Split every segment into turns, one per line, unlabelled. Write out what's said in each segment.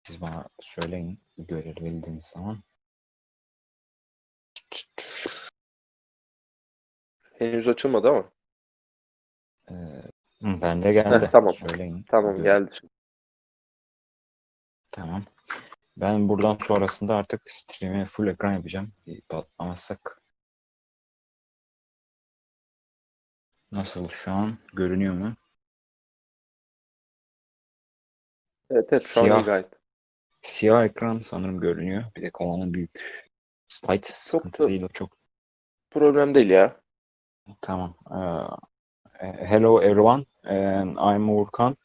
Siz bana söyleyin görebildiğiniz zaman.
Henüz açılmadı ama.
Bende geldi.
Tamam.
Söyleyin.
Tamam, geldi.
Tamam. Ben buradan sonrasında artık stream'i full ekran yapacağım. Bir patlamazsak. Nasıl şu an? Görünüyor mu?
Evet, şu an iyi gayet.
Siyah ekran sanırım görünüyor. Bir de kovanın büyük. Slide sıkıntı değil o çok.
Problem değil ya.
Tamam. Hello everyone, and I'm Urkan.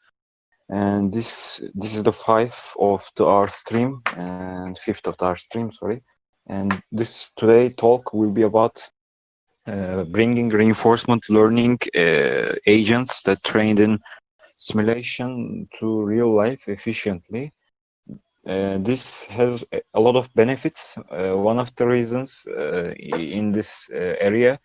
And this is the fifth of our stream, and fifth of our stream, sorry. And this today talk will be about bringing reinforcement learning agents that trained in simulation to real life efficiently. This has a lot of benefits. One of the reasons in this area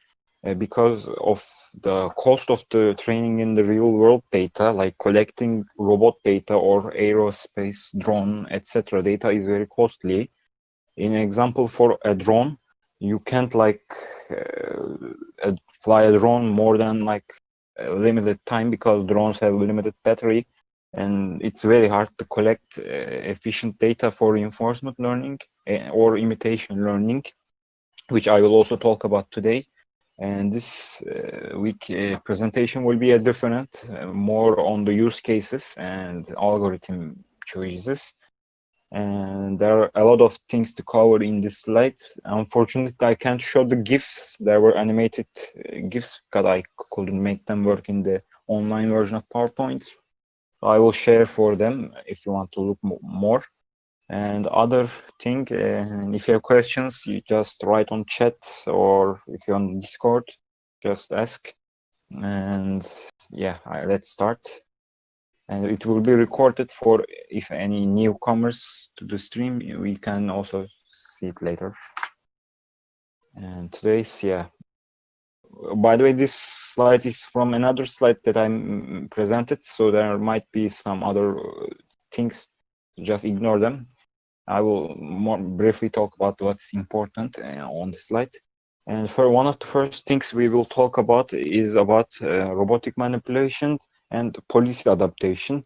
because of the cost of the training in the real world data, like collecting robot data or aerospace, drone, etc. data is very costly. In example, for a drone, you can't fly a drone more than a limited time because drones have limited battery, and it's very hard to collect efficient data for reinforcement learning or imitation learning, which I will also talk about today. And this week presentation will be a different, more on the use cases and algorithm choices. And there are a lot of things to cover in this slide. Unfortunately, I can't show the GIFs. There were animated GIFs because I couldn't make them work in the online version of PowerPoint. So I will share for them if you want to look more. And other thing, if you have questions, you just write on chat, or if you're on Discord, just ask. And yeah, let's start. And it will be recorded for if any newcomers to the stream, we can also see it later. And today's, yeah. By the way, this slide is from another slide that I presented, so there might be some other things, just ignore them. I will more briefly talk about what's important on the slide. And for one of the first things we will talk about is about robotic manipulation and policy adaptation.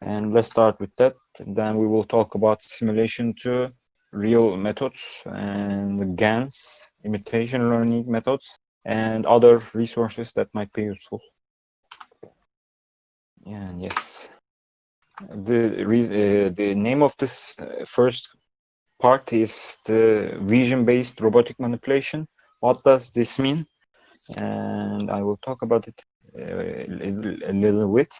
And let's start with that. Then we will talk about simulation to real methods and GANs, imitation learning methods, and other resources that might be useful. And yes, the name of this first part is the vision-based robotic manipulation. What does this mean? And I will talk about it a little bit.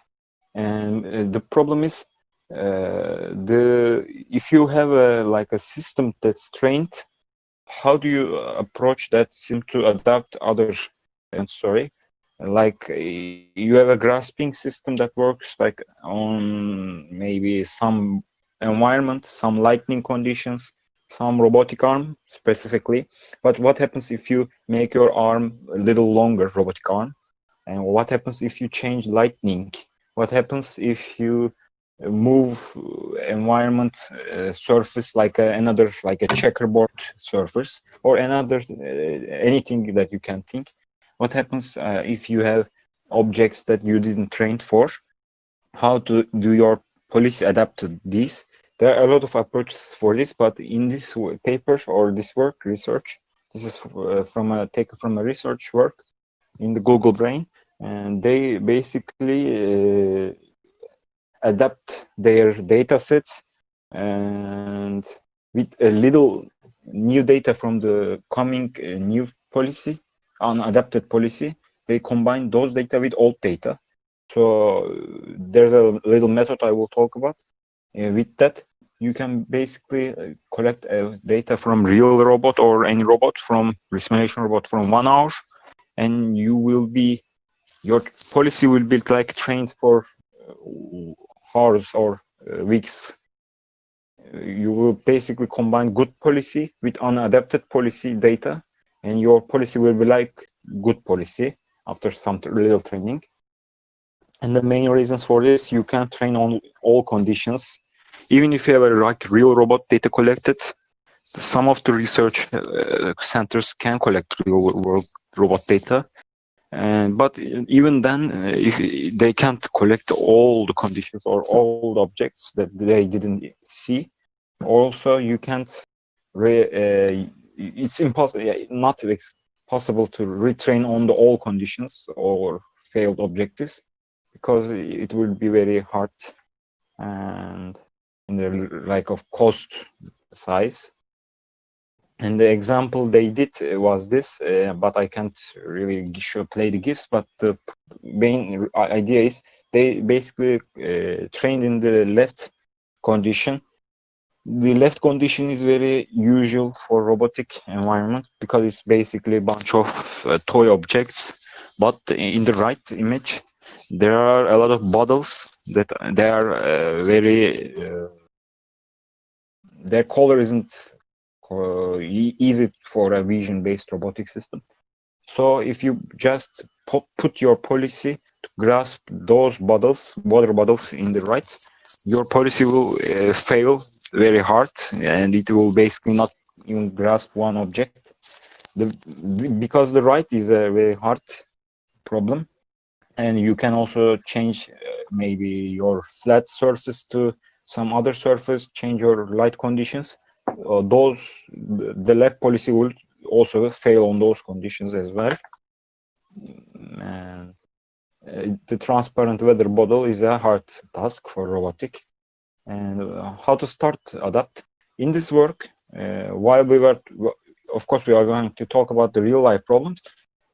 And the problem is, if you have a system that's trained, how do you approach that system to adapt other? You have a grasping system that works like on maybe some environment, some lighting conditions, some robotic arm specifically. But what happens if you make your arm a little longer, robotic arm? And what happens if you change lighting? What happens if you move environment surface like a checkerboard surface or another anything that you can think? What happens if you have objects that you didn't train for? How to do your policy adapt to these? There are a lot of approaches for this, but in this paper or this research, this is taken from a research work in the Google Brain, and they basically adapt their data sets, and with a little new data from the coming new policy, unadapted policy, they combine those data with old data. So there's a little method I will talk about. With that, you can basically collect data from real robot or any robot from simulation robot from 1 hour, and your policy will be trained for hours or weeks. You will basically combine good policy with unadapted policy data, and your policy will be like good policy after some little training. And the main reasons for this, you can't train on all conditions. even if you have a real robot data collected, some of the research centers can collect real world robot data. But even then, if they can't collect all the conditions or all the objects that they didn't see, also you can't. It's impossible. Not possible to retrain on the all conditions or failed objectives, because it will be very hard and in the like of cost size. And the example they did was this, but I can't really play the GIFs. But the main idea is they basically trained in the left condition. The left condition is very usual for robotic environment because it's basically a bunch of toy objects. But in the right image, there are a lot of bottles that they are very. Their color isn't easy for a vision-based robotic system. So if you just put your policy to grasp those bottles, water bottles in the right, your policy will fail very hard, and it will basically not even grasp one object. Because the right is a very hard problem, and you can also change maybe your flat surface to some other surface, change your light conditions. The left policy will also fail on those conditions as well. And the transparent weather bottle is a hard task for robotic. And how to start adapt in this work, while we were, of course, we are going to talk about the real life problems.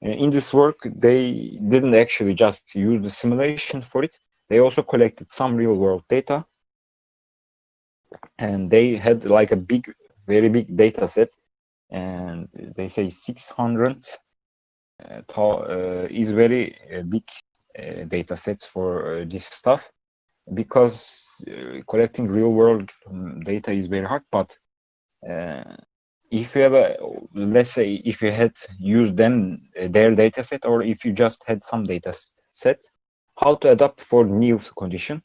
In this work, they didn't actually just use the simulation for it. They also collected some real world data, and they had like a very big data set, and they say 600 is very big data sets for this stuff, because collecting real world data is very hard. But if you have let's say if you had used their data set, or if you just had some data set, how to adapt for new condition,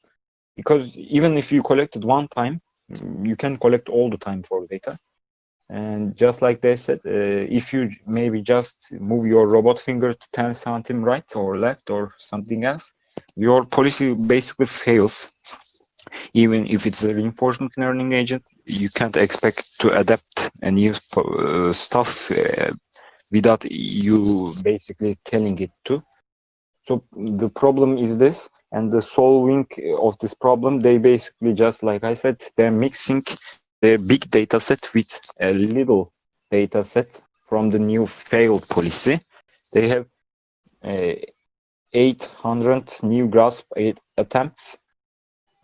because even if you collected one time, you can collect all the time for data. And just like they said, if you maybe just move your robot finger to 10 centimeters right or left or something else, your policy basically fails. Even if it's a reinforcement learning agent, you can't expect to adapt a new stuff without you basically telling it to. So the problem is this, and the solving of this problem, they basically, just like I said, they're mixing their big data set with a little data set from the new failed policy. They have 800 new grasp attempts,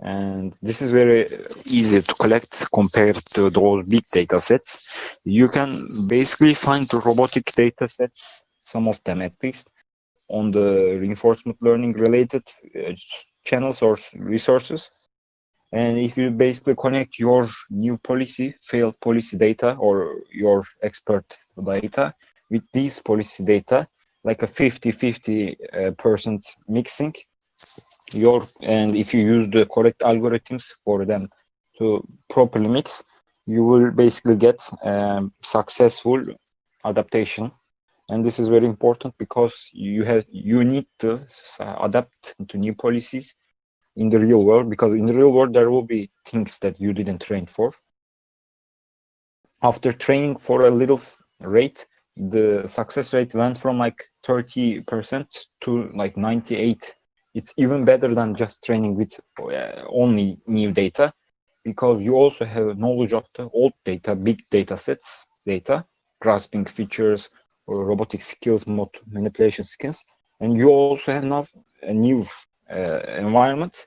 and this is very easy to collect compared to those big data sets. You can basically find the robotic data sets, some of them at least, on the reinforcement learning related channels or resources. And if you basically connect your new policy, failed policy data, or your expert data with these policy data, like a 50-50% mixing, and if you use the correct algorithms for them to properly mix, you will basically get successful adaptation. And this is very important because you need to adapt to new policies in the real world, because in the real world there will be things that you didn't train for. After training for a little rate, the success rate went from like 30% to like 98%. It's even better than just training with only new data, because you also have knowledge of the old data, big data sets data, grasping features or robotic skills, manipulation skills, and you also have now a new environment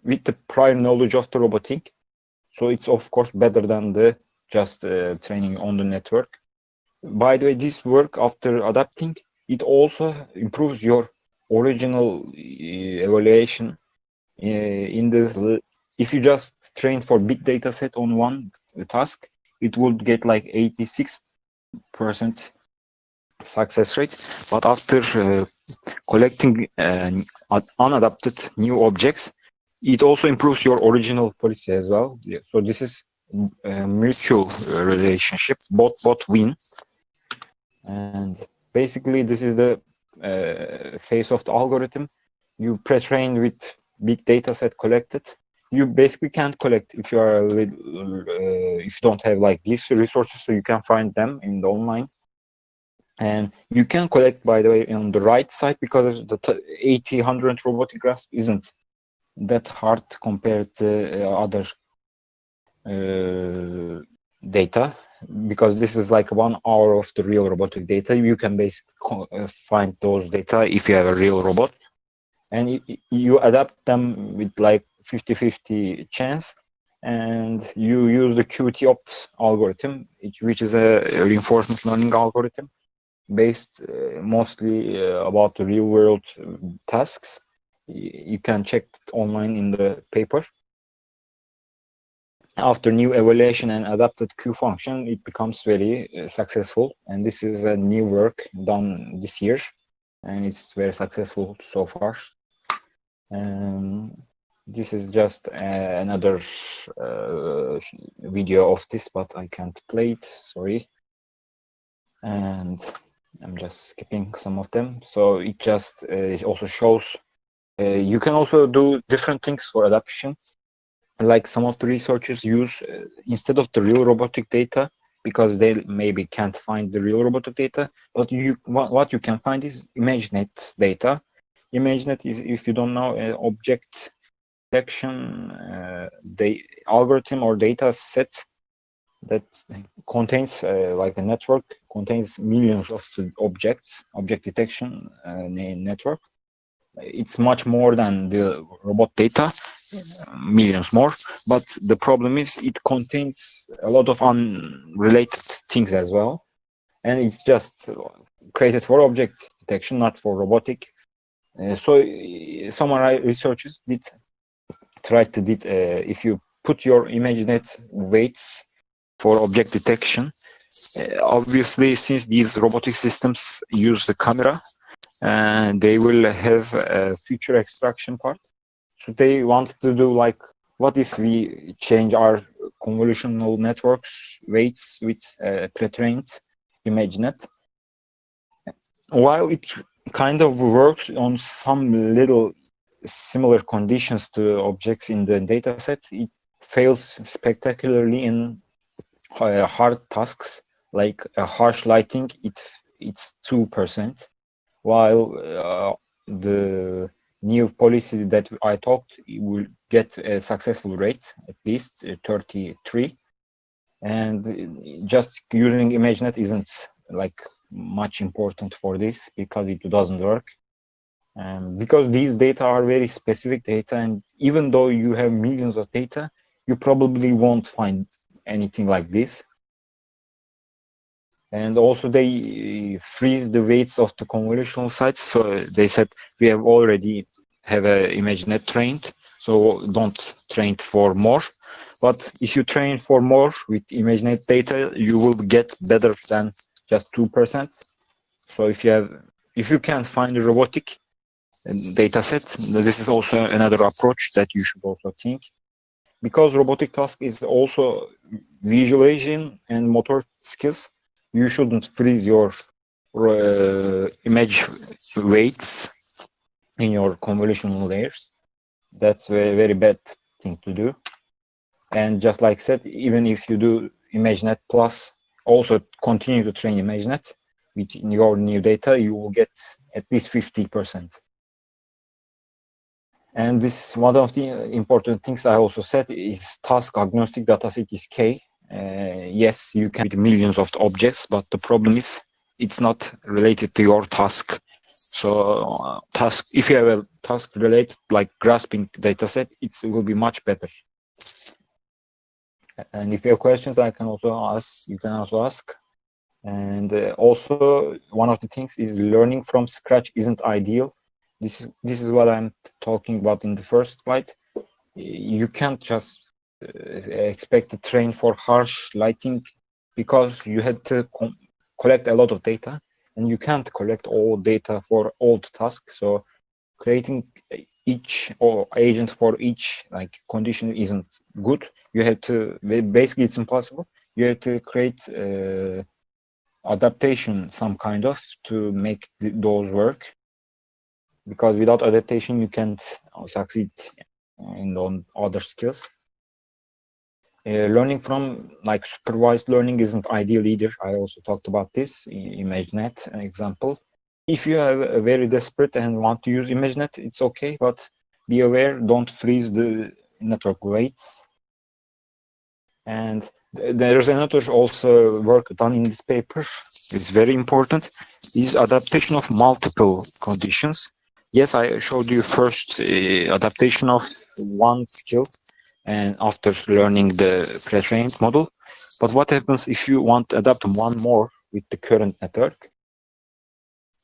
with the prior knowledge of the robotic. So it's of course better than the just training on the network. By the way, this work, after adapting, it also improves your original evaluation. If you just train for big data set on one task, it would get like 86% success rate. But after collecting unadapted new objects, it also improves your original policy as well. Yeah, so this is a mutual relationship. Both win. And basically, this is the face of the algorithm. You pre-train with big data set collected. You basically can't collect if you are if you don't have like these resources, so you can find them in the online. And you can collect, by the way, on the right side, because the 80-100 robotic grasp isn't that hard compared to other data, because this is like 1 hour of the real robotic data. You can basically find those data if you have a real robot, and you adapt them with like 50-50 chance, and you use the QT-opt algorithm, which is a reinforcement learning algorithm based mostly about the real world tasks. You can check it online in the paper. After new evaluation and adapted Q function, it becomes very successful. And this is a new work done this year, and it's very successful so far. This is just another video of this, but I can't play it, sorry. And I'm just skipping some of them. So it just it also shows you can also do different things for adaptation. Like some of the researchers use, instead of the real robotic data, because they maybe can't find the real robotic data, but what you can find is ImageNet data. ImageNet is, if you don't know, object detection algorithm or data set that contains like a network, contains millions of objects, object detection network. It's much more than the robot data, millions more, but the problem is it contains a lot of unrelated things as well, and it's just created for object detection, not for robotic. So some researchers tried to if you put your ImageNet weights for object detection, obviously since these robotic systems use the camera, and they will have a feature extraction part. So they want to do like, what if we change our convolutional networks weights with pre-trained ImageNet? While it kind of works on some little similar conditions to objects in the dataset, it fails spectacularly in hard tasks like harsh lighting. It's 2%, while the new policy that I talked will get a successful rate, at least 33. And just using ImageNet isn't like much important for this, because it doesn't work. Because these data are very specific data, and even though you have millions of data, you probably won't find anything like this. And also they freeze the weights of the convolutional sites. So they said, we have already have a ImageNet trained, so don't train for more. But if you train for more with ImageNet data, you will get better than just 2%. So if you can't find a robotic data set, this is also another approach that you should also think. Because robotic task is also visualization and motor skills, you shouldn't freeze your image weights in your convolutional layers. That's a very bad thing to do. And just like I said, even if you do ImageNet plus, also continue to train ImageNet with your new data, you will get at least 50%. And this, one of the important things I also said, is task agnostic dataset is key. Yes, you can with millions of objects, but the problem is it's not related to your task. So if you have a task related, like grasping dataset, it will be much better. And if you have questions, I can also ask. You can also ask. And also, one of the things is learning from scratch isn't ideal. This is what I'm talking about in the first slide. You can't just expect to train for harsh lighting, because you had to collect a lot of data, and you can't collect all data for all the tasks. So creating each or agent for each like condition isn't good. You have to basically it's impossible. You have to create adaptation some kind of to make those work, because without adaptation you can't succeed in on other skills. Learning from like supervised learning isn't ideal either. I also talked about this ImageNet example. If you are very desperate and want to use ImageNet, it's okay, but be aware, don't freeze the network weights. And there's another also work done in this paper. It's very important. Is adaptation of multiple conditions. Yes, I showed you first adaptation of one skill, and after learning the pre-trained model. But what happens if you want to adapt one more with the current network?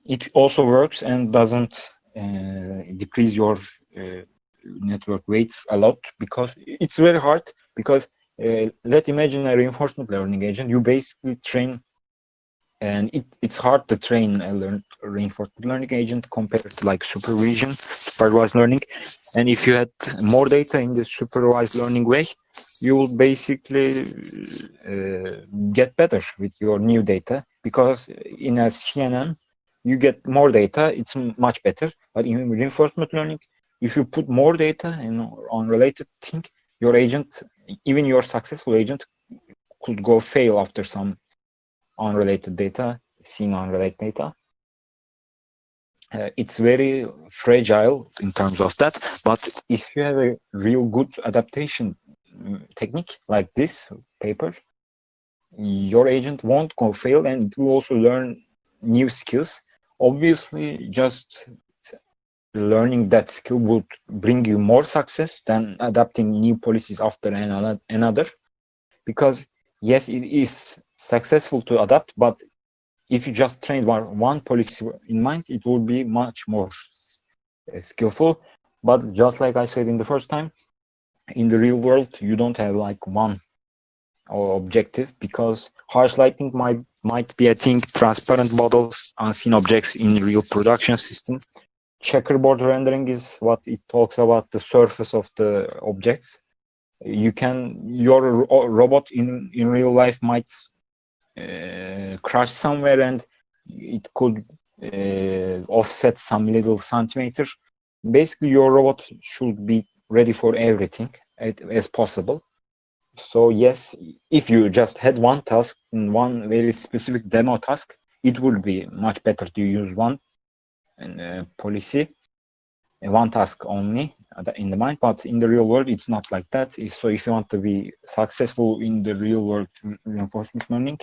It also works and doesn't decrease your network weights a lot, because it's very hard. Because let's imagine a reinforcement learning agent. You basically train, and it's hard to train a reinforcement learning agent compared to like supervised learning. And if you had more data in the supervised learning way, you will basically get better with your new data, because in a CNN you get more data, it's much better. But in reinforcement learning, if you put more data in on related thing, your agent, even your successful agent, could go fail after some unrelated data, seeing unrelated data. It's very fragile in terms of that. But if you have a real good adaptation technique like this paper, your agent won't go fail, and it will also learn new skills. Obviously, just learning that skill would bring you more success than adapting new policies after another. Because yes, it is successful to adapt, but if you just train one policy in mind, it will be much more skillful. But just like I said in the first time, in the real world, you don't have like one objective, because harsh lighting might be a thing, transparent models, unseen objects in real production system. Checkerboard rendering is what it talks about the surface of the objects. Your robot in real life might crash somewhere, and it could offset some little centimeter. Basically, your robot should be ready for everything as possible. So yes, if you just had one task in one very specific demo task, it would be much better to use one policy, one task only in the mind. But in the real world, it's not like that. So if you want to be successful in the real world reinforcement learning,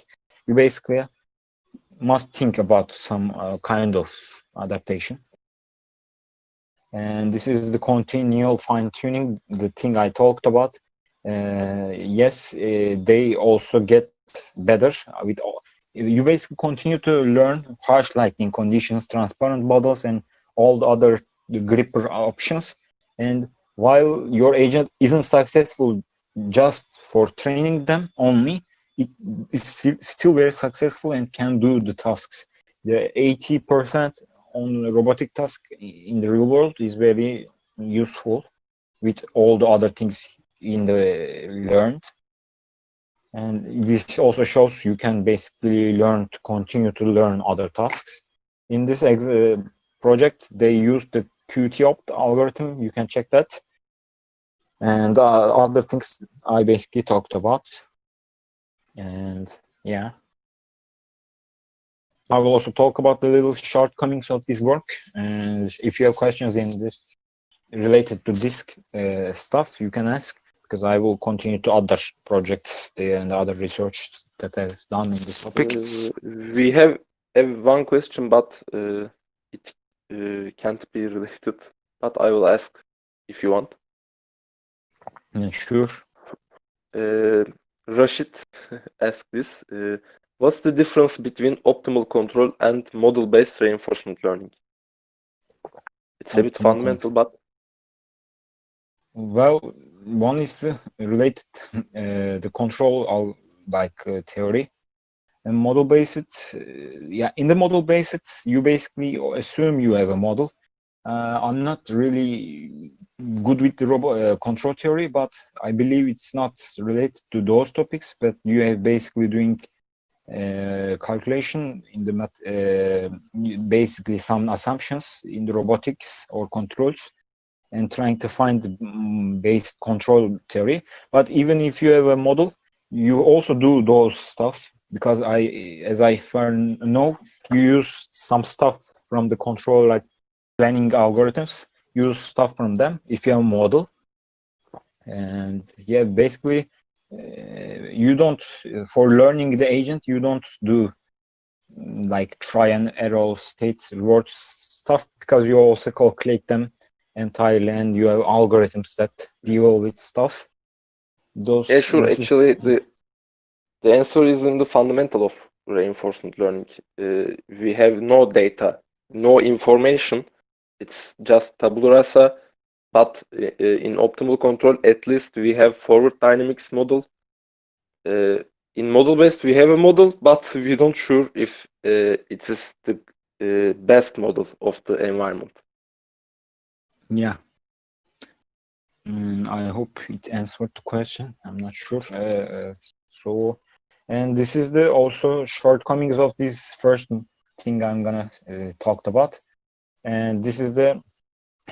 you basically must think about some kind of adaptation. And this is the continual fine-tuning, the thing I talked about. Yes, they also get better with you basically continue to learn harsh lighting conditions, transparent models, and all the other gripper options. And while your agent isn't successful just for training them only, it's still very successful and can do the tasks. The 80% on robotic task in the real world is very useful with all the other things in the learned. And this also shows you can basically learn to continue to learn other tasks. In this project, they used the QT-opt algorithm. You can check that. And other things I basically talked about. And yeah. I will also talk about the little shortcomings of this work. And if you have questions in this related to this stuff, you can ask, because I will continue to other projects and other research that is done in this topic.
We have one question, but it can't be related. But I will ask if you want.
Yeah, sure.
Rashid asked this. What's the difference between optimal control and model-based reinforcement learning? It's a bit
Optimal
fundamental, but
well, one is the related the control of theory, and model based. Yeah, in the model based, you basically assume you have a model, I'm not really good with the control theory, but I believe it's not related to those topics. But you have basically doing calculation in the basically some assumptions in the robotics or controls, and trying to find based control theory. But even if you have a model, you also do those stuff, because as I know, you use some stuff from the control, like planning algorithms, use stuff from them if you have a model. And yeah, basically, you don't, for learning the agent, you don't do like try and error state reward stuff, because you also calculate them entirely, and you have algorithms that deal with stuff.
Yeah, sure. Actually, the answer is in the fundamental of reinforcement learning. We have no data, no information. It's just tabula rasa. But in optimal control, at least we have forward dynamics model. In model based, we have a model, but we don't sure if it is the best model of the environment.
Yeah. I hope it answered the question. I'm not sure. So, and this is the also shortcomings of this first thing I'm gonna talk about. And this is the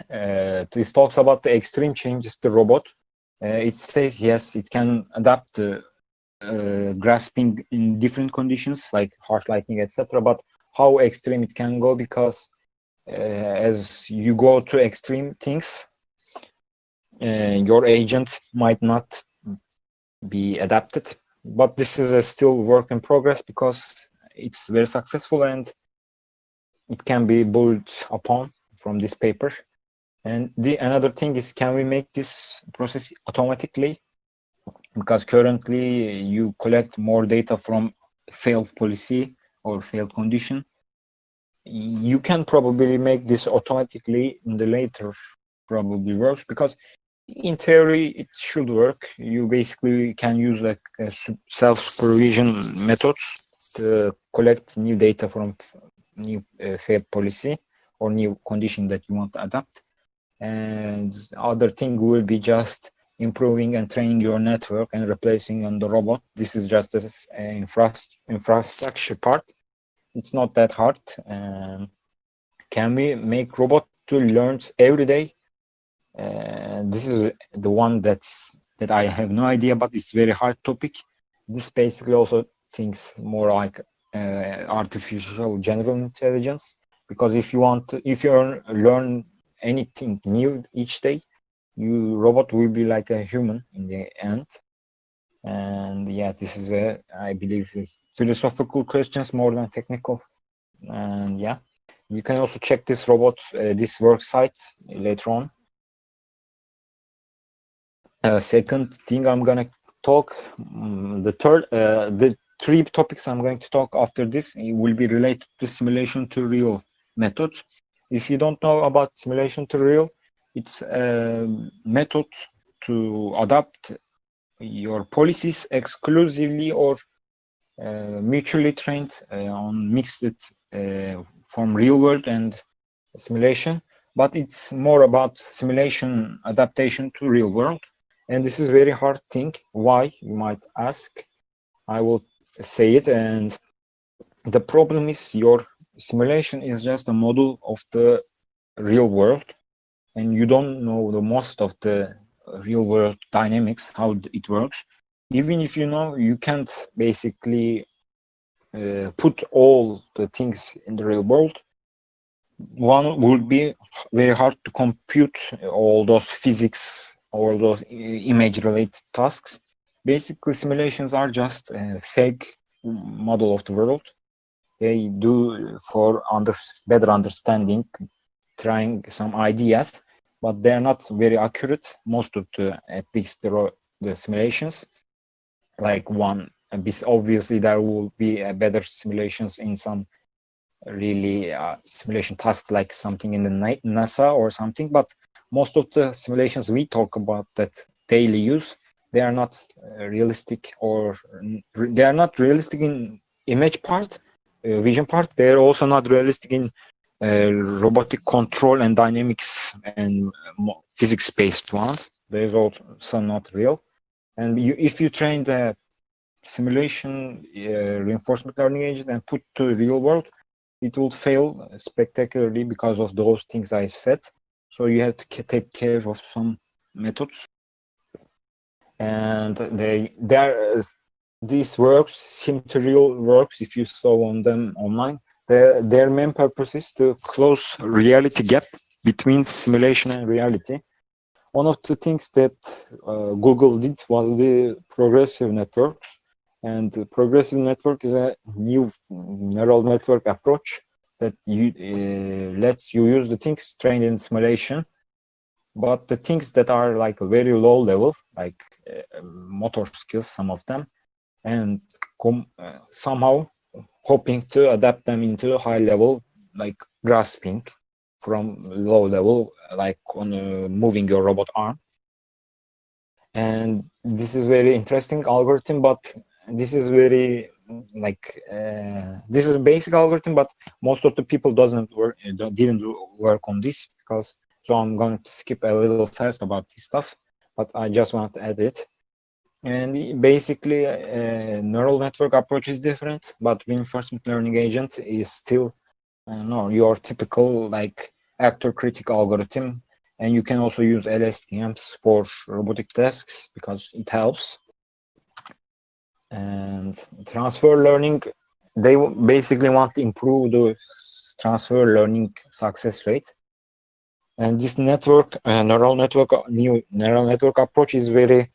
this talks about the extreme changes to robot. It says yes, it can adapt to grasping in different conditions like harsh lightning, etc. But how extreme it can go, because as you go to extreme things, your agent might not be adapted. But this is a still work in progress, because it's very successful and it can be built upon from this paper. And another thing is, can we make this process automatically? Because currently you collect more data from failed policy or failed condition. You can probably make this automatically in the later probably works, because in theory it should work. You basically can use like self-supervision methods to collect new data from new failed policy or new condition that you want to adapt. And other thing will be just improving and training your network and replacing on the robot. This is just an infrastructure part. It's not that hard. Can we make robot to learn every day? This is the one that I have no idea, but it's very hard topic. This basically also thinks more like artificial general intelligence, because if you learn anything new each day, robot will be like a human in the end. And yeah, this is I believe philosophical questions more than technical. And yeah, you can also check this robot this work site later on. Second thing I'm gonna talk, the three topics I'm going to talk after this will be related to simulation to real methods. If you don't know about simulation to real, it's a method to adapt your policies exclusively or mutually trained on mixed from real world and simulation, but it's more about simulation adaptation to real world. And this is very hard thing. Why, you might ask? I will say it. And the problem is, your simulation is just a model of the real world, and you don't know the most of the real world dynamics, how it works. Even if you know, you can't basically put all the things in the real world. One would be very hard to compute all those physics, all those image related tasks. Basically, simulations are just a fake model of the world. They do for better understanding, trying some ideas, but they're not very accurate. Most of at least the simulations, like one, obviously there will be better simulations in some really simulation tasks, like something in the NASA or something, but most of the simulations we talk about that daily use, they are not realistic, or they are not realistic in image part, vision part. They're also not realistic in robotic control and dynamics and physics-based ones. There's also some not real. And if you train the simulation reinforcement learning agent and put to real world, it will fail spectacularly because of those things I said. So you have to take care of some methods. And these works seem to real works if you saw on them online. Their main purpose is to close reality gap between simulation and reality. One of the things that Google did was the progressive networks. And the progressive network is a new neural network approach that lets you use the things trained in simulation, but the things that are like a very low level, like motor skills, some of them, and somehow hoping to adapt them into high level, like grasping from low level, like on moving your robot arm. And this is very interesting algorithm, but this is very this is a basic algorithm, but most of the people didn't work on this because. So I'm going to skip a little fast about this stuff, but I just want to add it. And basically, neural network approach is different, but reinforcement learning agent is still your typical like actor critic algorithm. And you can also use LSTMs for robotic tasks because it helps. And transfer learning, they basically want to improve the transfer learning success rate. And this network, new neural network approach is very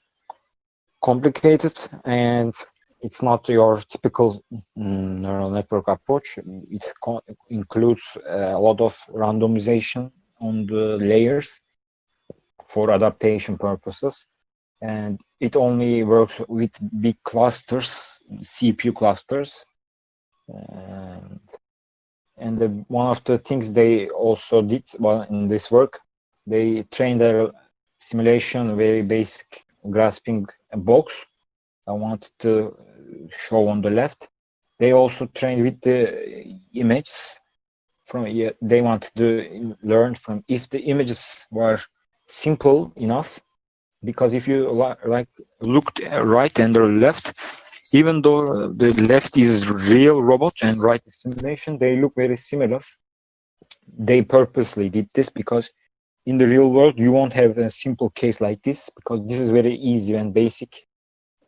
complicated, and it's not your typical neural network approach. It includes a lot of randomization on the layers for adaptation purposes. And it only works with big clusters, CPU clusters. And one of the things they also did in this work, they trained their simulation very basic grasping box. I want to show on the left. They also trained with the images they want to learn from if the images were simple enough. Because if you looked right and the left, even though the left is real robot and right is simulation, they look very similar. They purposely did this because in the real world, you won't have a simple case like this because this is very easy and basic.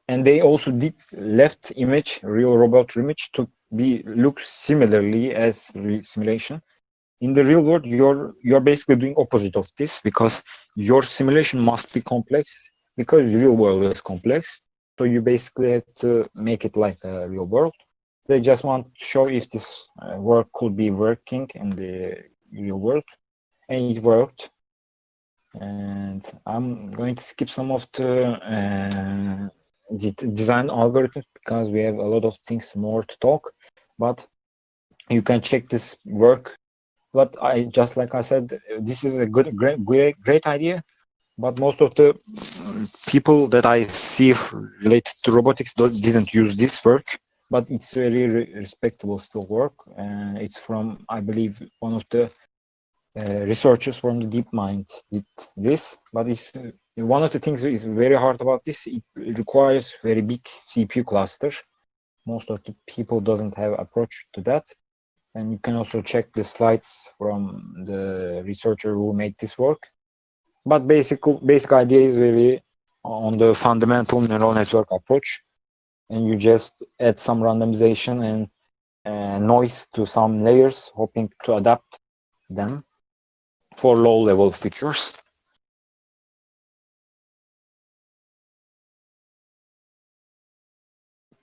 And they also did left image, real robot image, to look similarly as simulation. In the real world, you're basically doing opposite of this because your simulation must be complex because the real world is complex. So you basically have to make it like a real world. They just want to show if this work could be working in the real world, and it worked. And I'm going to skip some of the design algorithms because we have a lot of things more to talk. But you can check this work. But like I said, this is a great idea. But most of the people that I see related to robotics didn't use this work. But it's very respectable still work. And it's from, I believe, one of the researchers from the DeepMind did this. But it's one of the things that is very hard about this. It requires very big CPU cluster. Most of the people doesn't have approach to that. And you can also check the slides from the researcher who made this work. But basic idea is very on the fundamental neural network approach. And you just add some randomization and noise to some layers, hoping to adapt them for low-level features.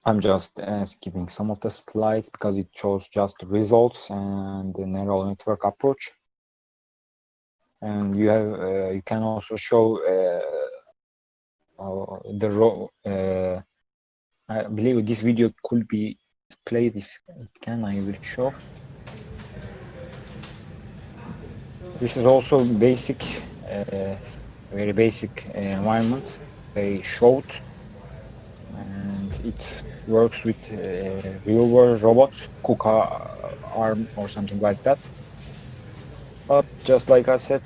I'm just skipping some of the slides because it shows just the results and the neural network approach. And you can also show I believe this video could be played if it can. I will show. This is also basic, very basic environment they showed, and it works with real world robots, KUKA arm or something like that. But just like I said,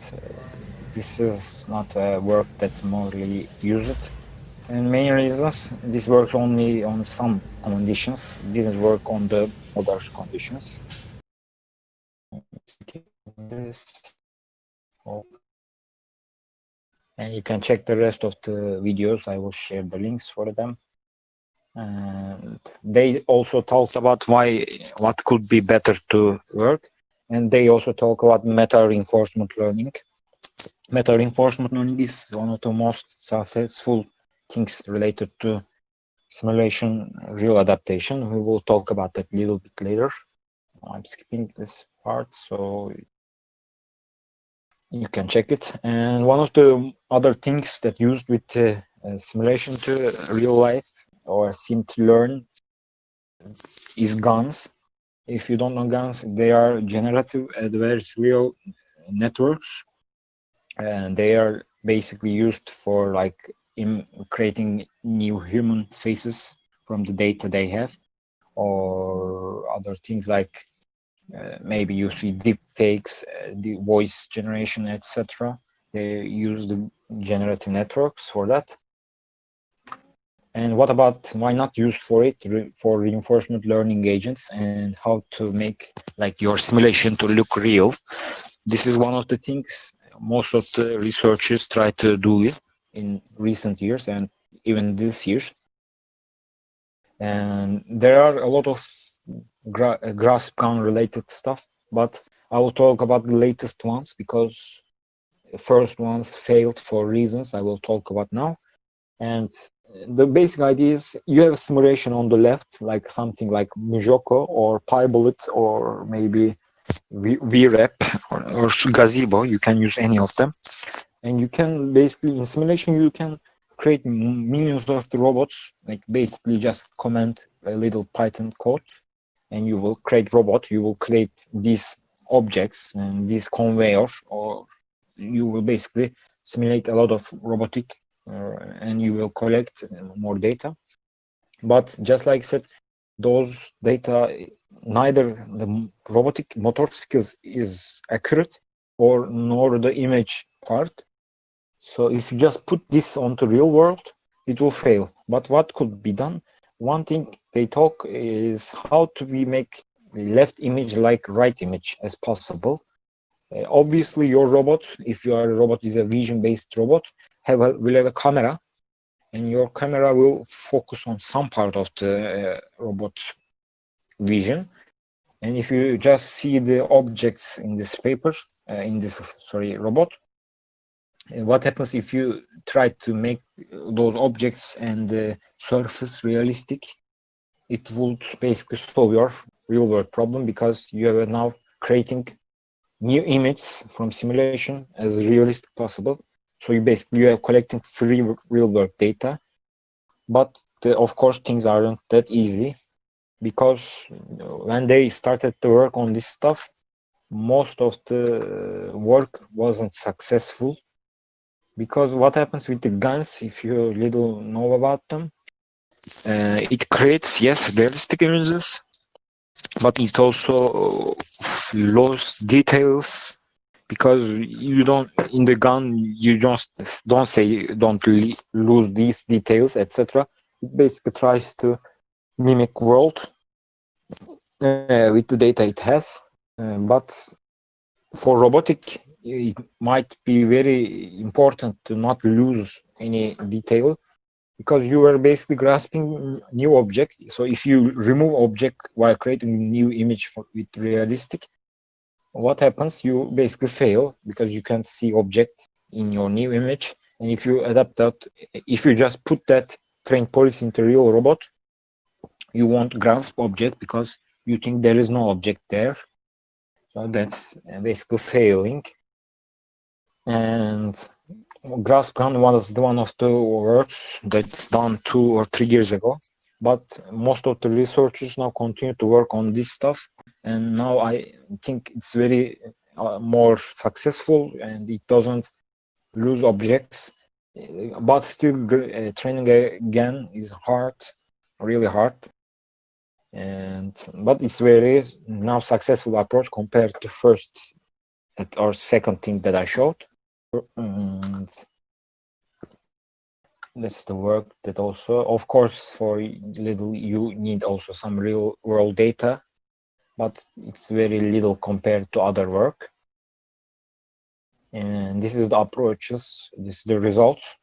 this is not a work that's mostly used. And main reasons, this works only on some conditions, didn't work on the other conditions. This. And you can check the rest of the videos. I will share the links for them. And they also talked about what could be better to work. And they also talk about meta-reinforcement learning. Meta-reinforcement learning is one of the most successful things related to simulation real adaptation. We will talk about that a little bit later. I'm skipping this part, so you can check it. And one of the other things that used with simulation to real life or sim to learn is GANs. If you don't know GANs, they are generative adversarial networks, and they are basically used for like in creating new human faces from the data they have, or other things like maybe you see deep fakes, the voice generation, etc. They use the generative networks for that. And what about why not use for it for reinforcement learning agents and how to make like your simulation to look real? This is one of the things most of the researchers try to do it in recent years and even this year. And there are a lot of grasp gun related stuff, but I will talk about the latest ones because the first ones failed for reasons I will talk about now. And the basic idea is you have a simulation on the left, like something like Mujoko or PyBullet or maybe VREP or Gazebo. You can use any of them. And you can basically, in simulation, you can create millions of the robots, like basically just comment a little Python code and you will create robot. You will create these objects and these conveyor, or you will basically simulate a lot of robotic and you will collect more data. But just like I said, those data, neither the robotic motor skills is accurate or nor the image part. So if you just put this onto real world, it will fail. But what could be done? One thing they talk is how to we make left image like right image as possible. Obviously, your robot, if you are a robot, is a vision-based robot, will have a camera, and your camera will focus on some part of the robot vision. And if you just see the objects in this paper, robot, what happens if you try to make those objects and the surface realistic? It would basically solve your real world problem because you are now creating new images from simulation as realistic possible. So you are collecting free real world data, but of course things aren't that easy because when they started to work on this stuff, most of the work wasn't successful. Because what happens with the GANs, if you little know about them, it creates, yes, realistic images, but it also loses details because you don't, in the GAN, you just don't say don't lose these details, etc. It basically tries to mimic world with the data it has, but for robotic, it might be very important to not lose any detail because you are basically grasping new object. So if you remove object while creating new image with realistic, what happens? You basically fail because you can't see object in your new image. And if you adapt that, if you just put that trained policy into real robot, you won't grasp object because you think there is no object there. So that's basically failing. And GraphGAN was one of the works that's done 2 or 3 years ago. But most of the researchers now continue to work on this stuff. And now I think it's very more successful and it doesn't lose objects. But still, training again is hard, really hard. But it's very now successful approach compared to first our second thing that I showed. And that's the work that also, of course, for little you need also some real world data, but it's very little compared to other work. And this is the approaches, this is the results.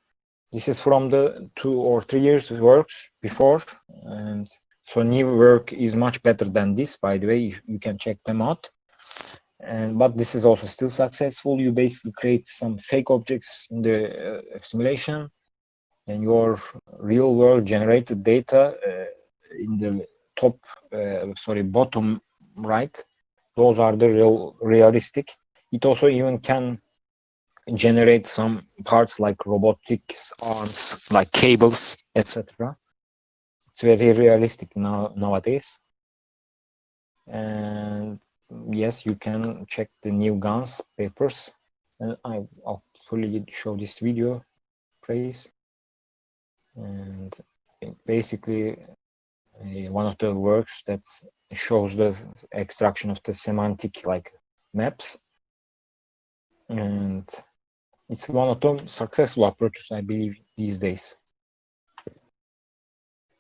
This is from the 2 or 3 years works before, and so new work is much better than this, by the way. You can check them out. But this is also still successful. You basically create some fake objects in the simulation, and your real world generated data in the bottom right, those are the realistic. It also even can generate some parts like robotics arms, like cables, etc. It's very realistic nowadays. And yes, you can check the new GANs papers, and I'll fully show this video, please. And basically one of the works that shows the extraction of the semantic like maps, and it's one of the successful approaches, I believe, these days.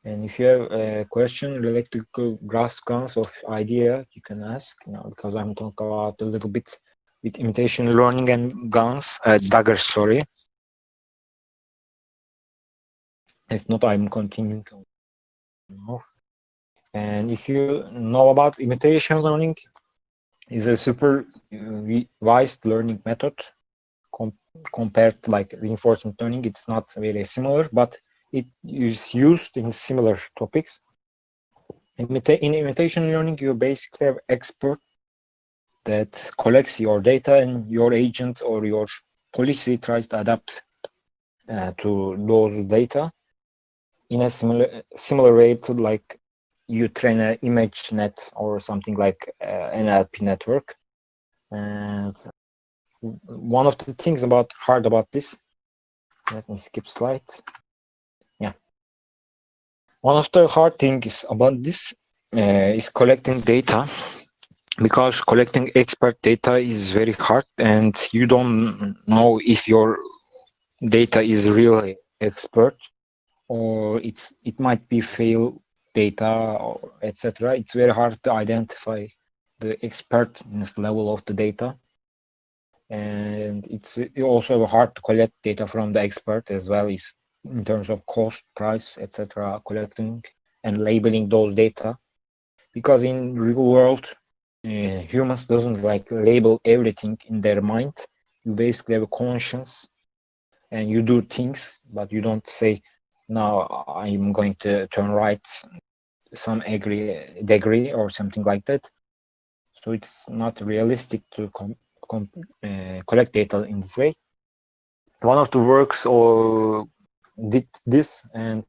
And if you have a question related to grasp GANs of idea, you can ask now, because I'm talking about a little bit with imitation learning and GANs, Dagger, sorry. If not, I'm continuing. And if you know about imitation learning, is a supervised learning method compared to like reinforcement learning. It's not very similar, but it is used in similar topics. In imitation learning, you basically have expert that collects your data, and your agent or your policy tries to adapt to those data in a similar way to like you train an image net or something like NLP network. And one of the things hard about this, let me skip slide. Yeah. One of the hard things about this is collecting data, because collecting expert data is very hard, and you don't know if your data is really expert or it might be fail data, or etc. It's very hard to identify the expertness level of the data, and it's also hard to collect data from the expert as well, is in terms of cost, price, etc. collecting and labeling those data, because in real world humans doesn't like label everything in their mind. You basically have a conscience and you do things, but you don't say, now I'm going to turn right some degree or something like that. So it's not realistic to collect data in this way. One of the works did this and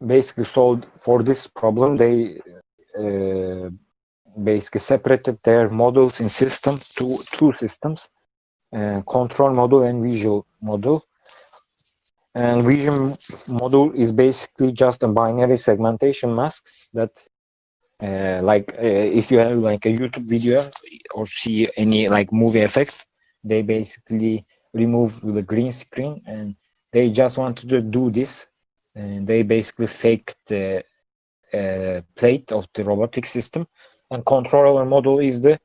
basically solved for this problem. They basically separated their models in two systems, control model and visual model. And vision model is basically just a binary segmentation masks that if you have like a YouTube video or see any like movie effects, they basically remove the green screen, and they just wanted to do this, and they basically fake the plate of the robotic system. And controller model is the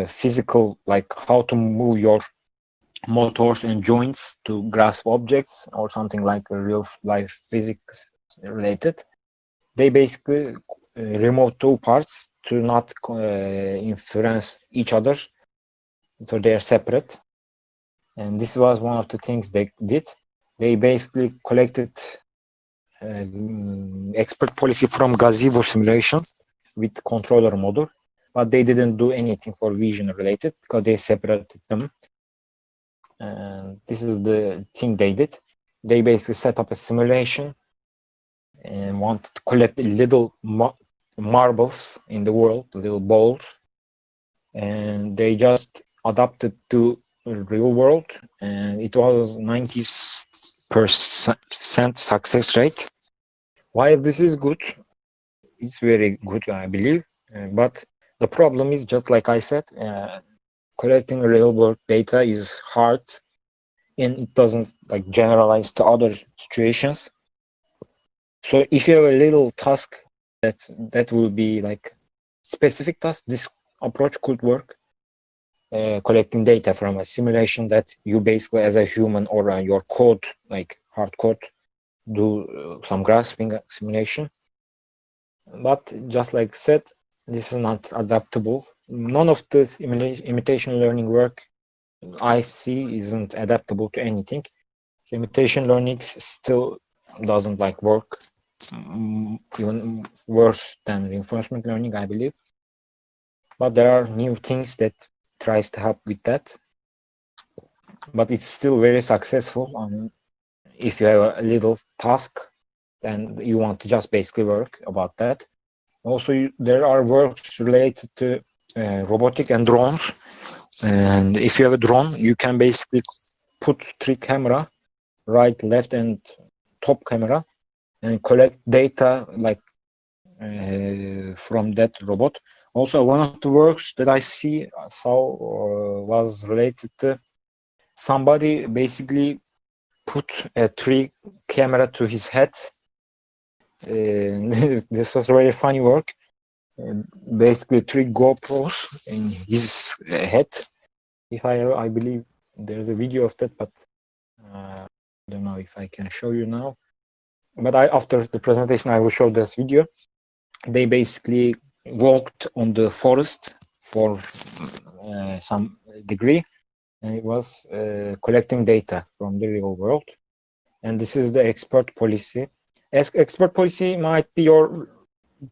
physical, like how to move your motors and joints to grasp objects or something like a real life physics related. They basically remove two parts to not influence each other, so they are separate. And this was one of the things they did. They basically collected expert policy from gazebo simulation with controller model, but they didn't do anything for vision related because they separated them. And this is the thing they did. They basically set up a simulation and wanted to collect little marbles in the world, little balls, and they just adapted to real world, and it was 90% success rate. Why this is good? It's very good, I believe, but the problem is, just like I said, collecting real world data is hard, and it doesn't like generalize to other situations. So if you have a little task that will be like specific task, this approach could work. Collecting data from a simulation that you basically as a human or your code, like hard code, do some grasping simulation. But just like said, this is not adaptable. None of this imitation learning work I see isn't adaptable to anything. So imitation learning still doesn't like work, even worse than reinforcement learning, I believe. But there are new things that tries to help with that. But it's still very successful. If you have a little task, then you want to just basically work about that. Also, there are works related to robotic and drones. And if you have a drone, you can basically put 3 camera, right, left, and top camera, and collect data like from that robot. Also, one of the works that I saw was related to somebody basically put a 3 camera to his head. This was a very funny work. Basically 3 GoPros in his head. If I believe there's a video of that, but I don't know if I can show you now. But after the presentation, I will show this video. They basically walked on the forest for some degree, and it was collecting data from the real world. And this is the expert policy. Expert policy might be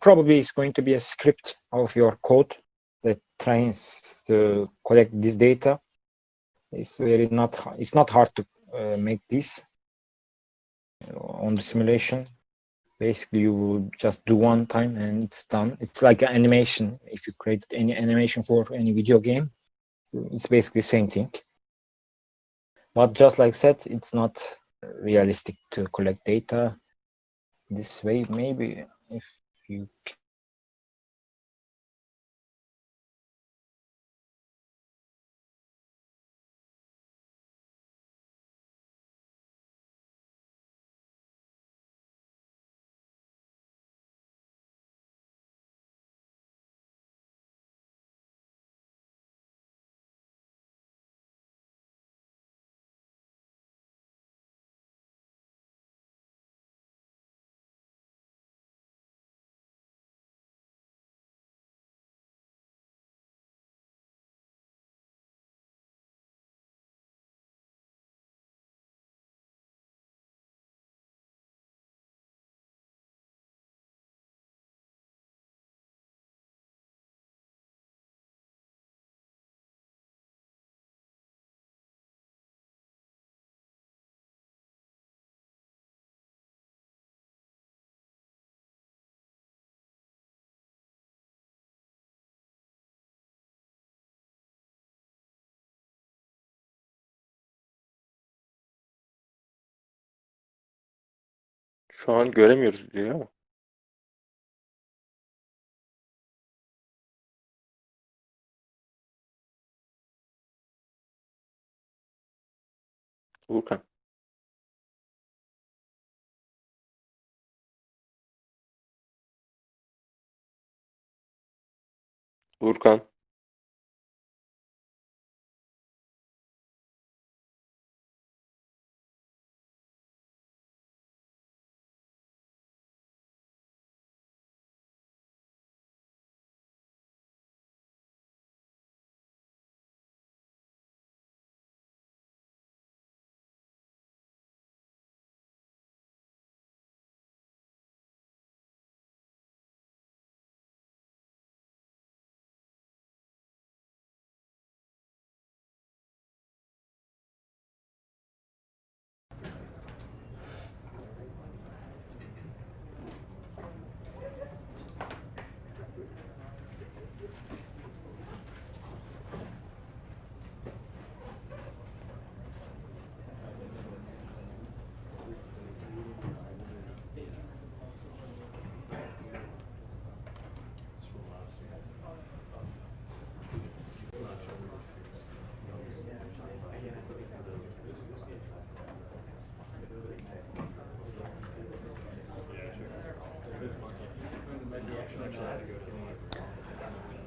probably it's going to be a script of your code that tries to collect this data. It's not hard to make this on the simulation. Basically, you will just do one time and it's done. It's like an animation. If you created any animation for any video game, it's basically the same thing. But just like said, it's not realistic to collect data this way. Maybe if you
Şu an göremiyoruz diyor ama. Urkan. Urkan.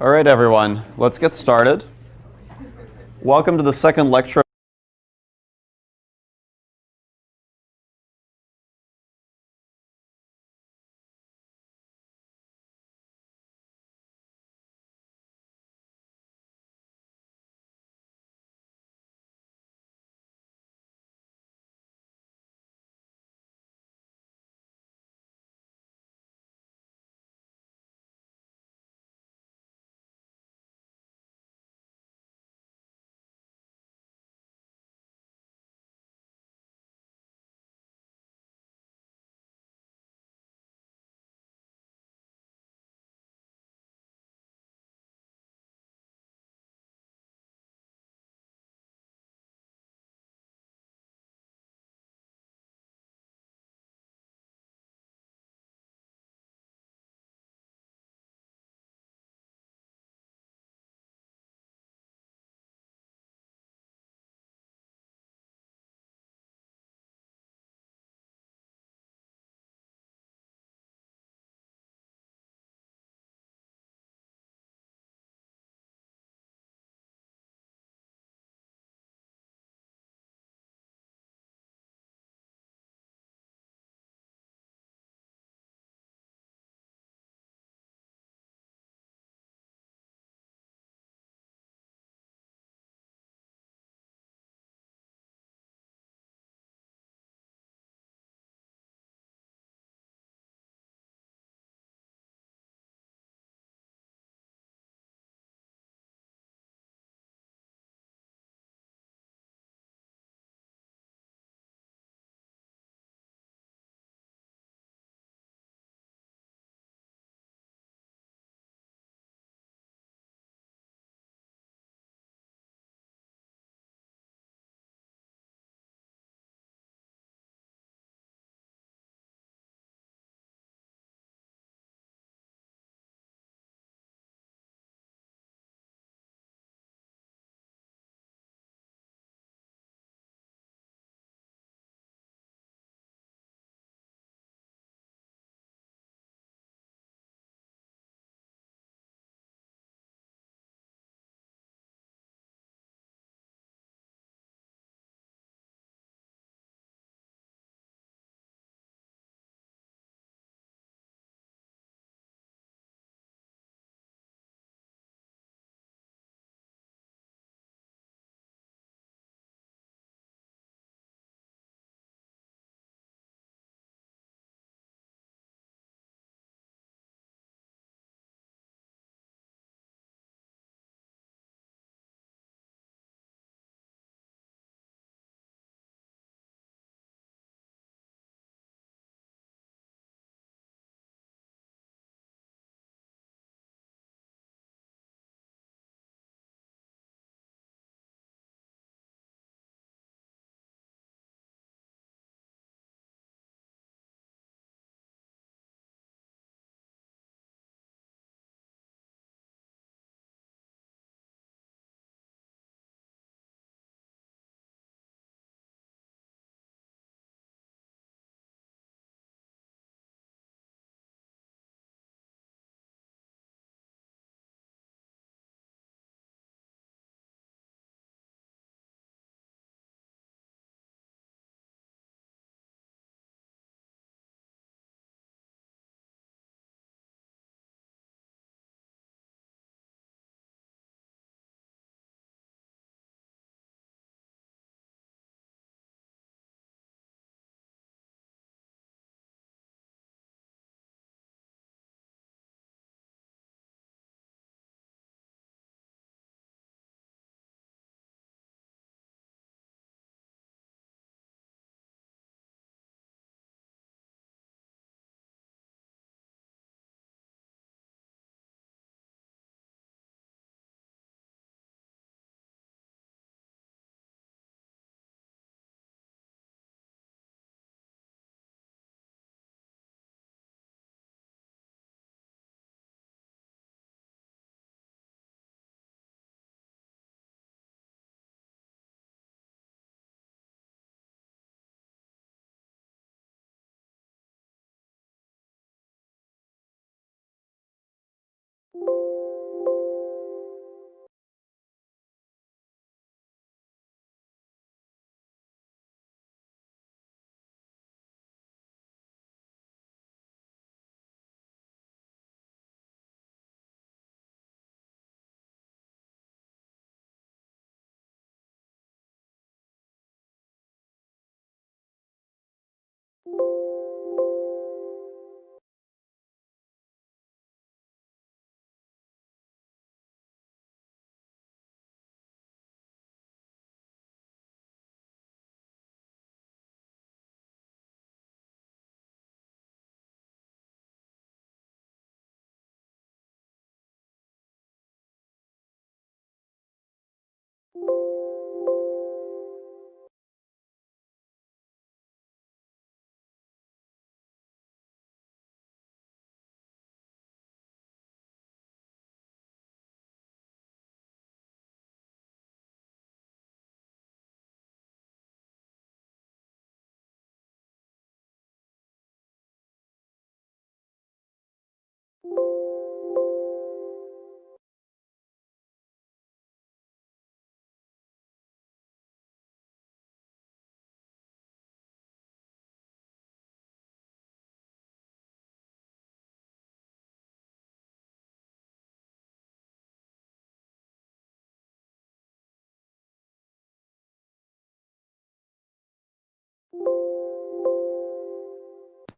All right, everyone, let's get started. Welcome to the second lecture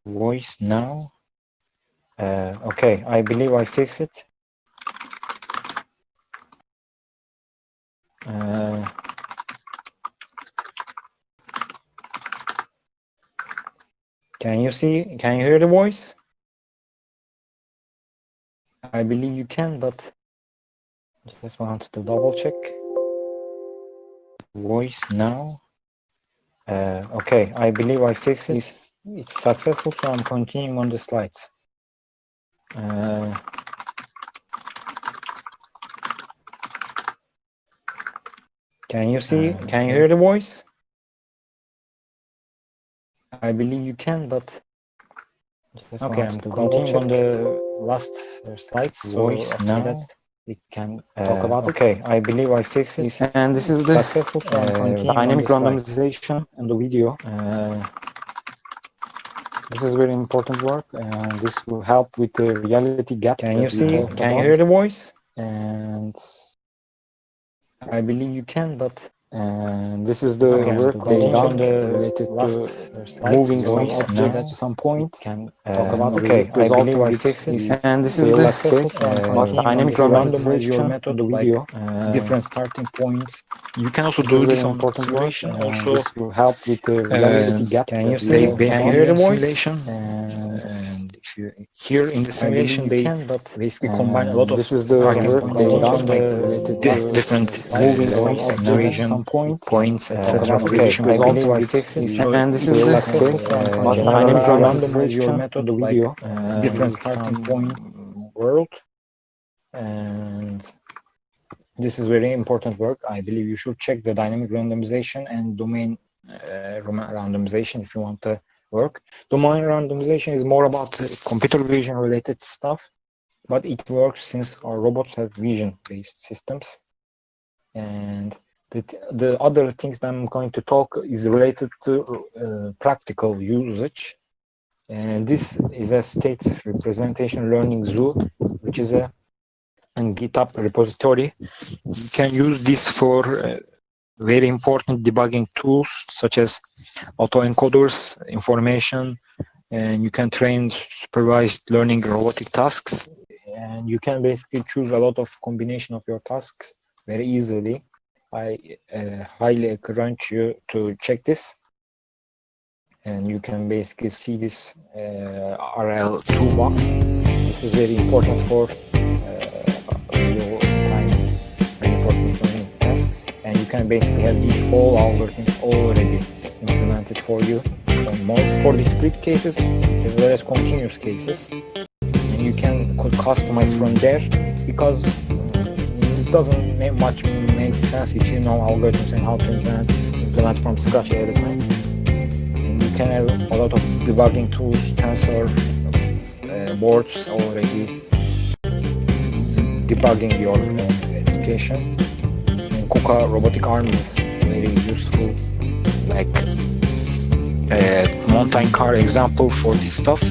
Voice now. Okay, I believe I fixed it. Can you hear the voice? I believe you can, but just wanted to double check. Voice now. Okay, I believe I fixed it. If it's successful, so I'm continuing on the slides. Can you hear the voice? I believe you can, but just okay, I'm continuing on the last slides. Voice so now. That we can talk about
okay,
it. I believe I fixed it. And this is the successful so dynamic randomization and the video. This is very important work, and this will help with the reality gap. Can you hear the voice? And I believe you can, but this is the work they done related to moving some objects to some point. Can talk about okay, I believe I fixed it. And this is the case, dynamic randomization method, the video, different starting points. You can also do this on simulation. Also, this will help with the reality gap. Can you hear the voice? And if you hear in the simulation, they basically combine a lot of
this is the work they done
related to different moving voice, narration, some points, etc.
Okay, I believe I fixed it.
And this is the case, dynamic randomization method, the video, different starting point world, and this is very important work. I believe you should check the dynamic randomization and domain randomization if you want to work. Domain randomization is more about computer vision related stuff, but it works since our robots have vision-based systems. And the other things that I'm going to talk is related to practical usage. And this is a state representation learning zoo, which is a GitHub repository. You can use this for very important debugging tools such as autoencoders, information, and you can train supervised learning robotic tasks. And you can basically choose a lot of combination of your tasks very easily. I highly encourage you to check this. And you can basically see this RL toolbox. This is very important for real-time reinforcement learning tasks. And you can basically have these whole algorithms already implemented for you for discrete cases as well as continuous cases. And you can customize from there because it doesn't make sense if you know algorithms and how to implement from scratch every time. And you can have a lot of debugging tools, tensor boards already debugging your application. And KUKA robotic arm is very useful, like a mountain car example for this stuff.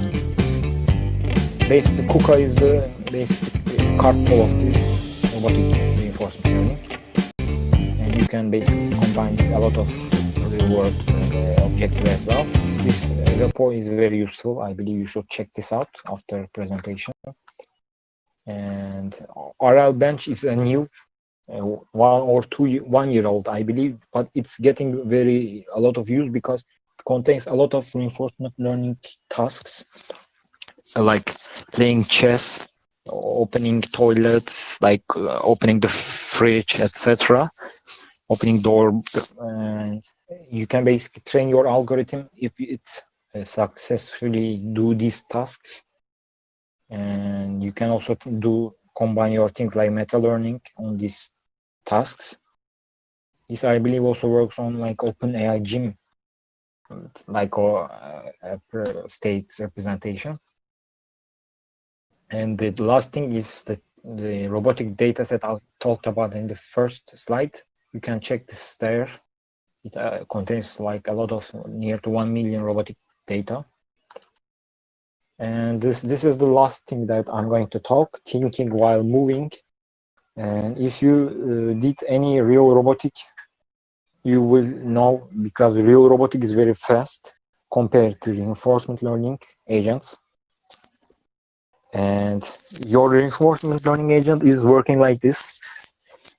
Basically, KUKA is the basic cartpole of this robotic reinforcement learning, and you can basically combine a lot of real-world objective as well. This repo is very useful. I believe you should check this out after presentation. And RL Bench is a new 1 year old, I believe, but it's getting a lot of use because it contains a lot of reinforcement learning tasks, like playing chess, opening toilets, like opening the fridge, etc., opening door, and you can basically train your algorithm if it successfully do these tasks. And you can also combine your things like meta learning on these tasks. This, I believe, also works on like OpenAI Gym, like state representation. And the last thing is the robotic data set I talked about in the first slide. You can check this there. It contains like a lot of near to 1 million robotic data. And this is the last thing that I'm going to talk, thinking while moving. And if you did any real robotic you will know, because real robotic is very fast compared to reinforcement learning agents. And your reinforcement learning agent is working like this.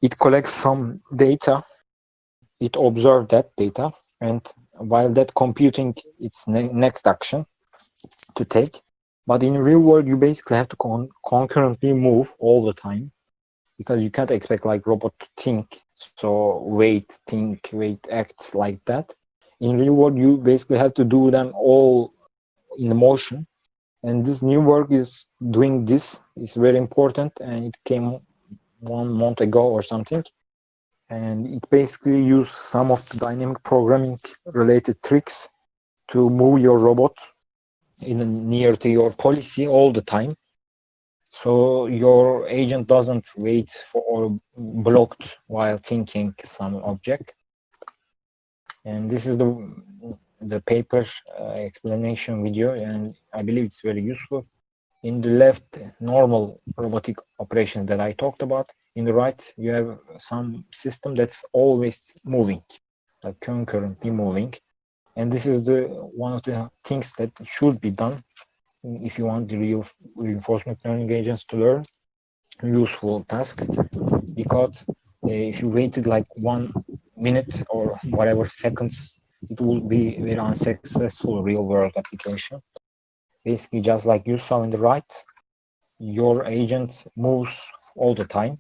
It collects some data, it observes that data, and while that computing its next action to take. But in real world, you basically have to concurrently move all the time, because you can't expect like robot to think. So wait, think, wait, acts like that. In real world, you basically have to do them all in motion. And this new work is doing this. It's very important, and it came 1 month ago or something. And it basically uses some of the dynamic programming related tricks to move your robot near to your policy all the time. So your agent doesn't wait for or blocked while thinking some object. And this is the paper explanation video, and I believe it's very useful. In the left, normal robotic operations that I talked about. In the right, you have some system that's always moving, like concurrently moving. And this is one of the things that should be done if you want the reinforcement learning agents to learn useful tasks, because if you waited like 1 minute or whatever seconds, it will be very unsuccessful real world application. Basically, just like you saw in the right, your agent moves all the time.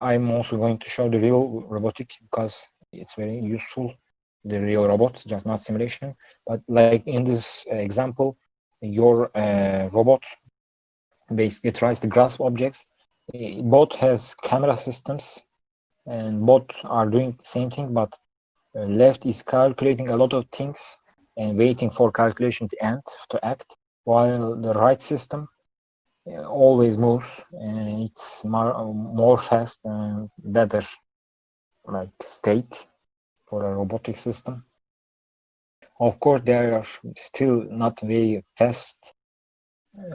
I'm also going to show the real robotic because it's very useful, the real robot, just not simulation. But like in this example, your robot basically tries to grasp objects. Both has camera systems, and both are doing the same thing, but left is calculating a lot of things and waiting for calculation to end, to act, while the right system always moves, and it's more fast and better like state for a robotic system. Of course, they are still not very fast,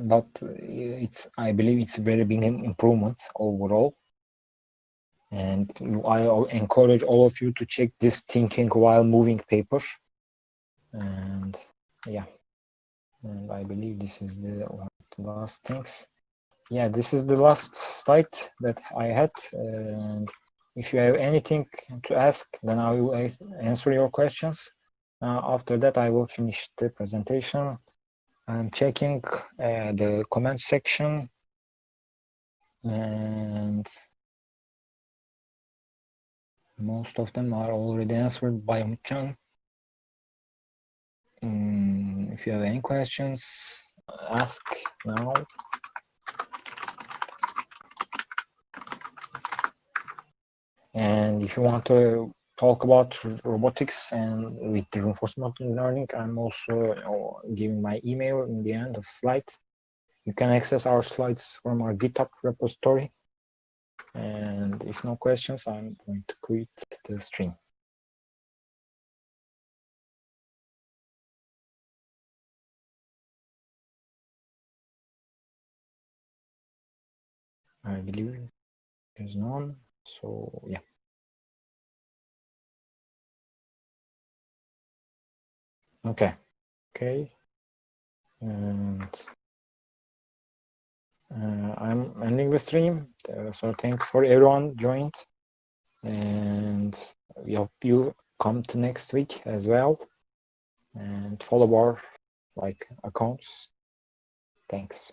but I believe it's a very big improvement overall. And I encourage all of you to check this thinking while moving paper. And yeah, and I believe this is the last things. Yeah, this is the last slide that I had. And if you have anything to ask, then I will answer your questions. After that, I will finish the presentation. I'm checking the comment section, and most of them are already answered by Umutcan. If you have any questions, ask now. And if you want to talk about robotics and with the reinforcement learning, I'm also giving my email in the end of the slide. You can access our slides from our GitHub repository. And if no questions, I'm going to quit the stream. I believe there's none. So yeah. Okay. And I'm ending the stream. So thanks for everyone joined. And we hope you come to next week as well. And follow our accounts. Thanks.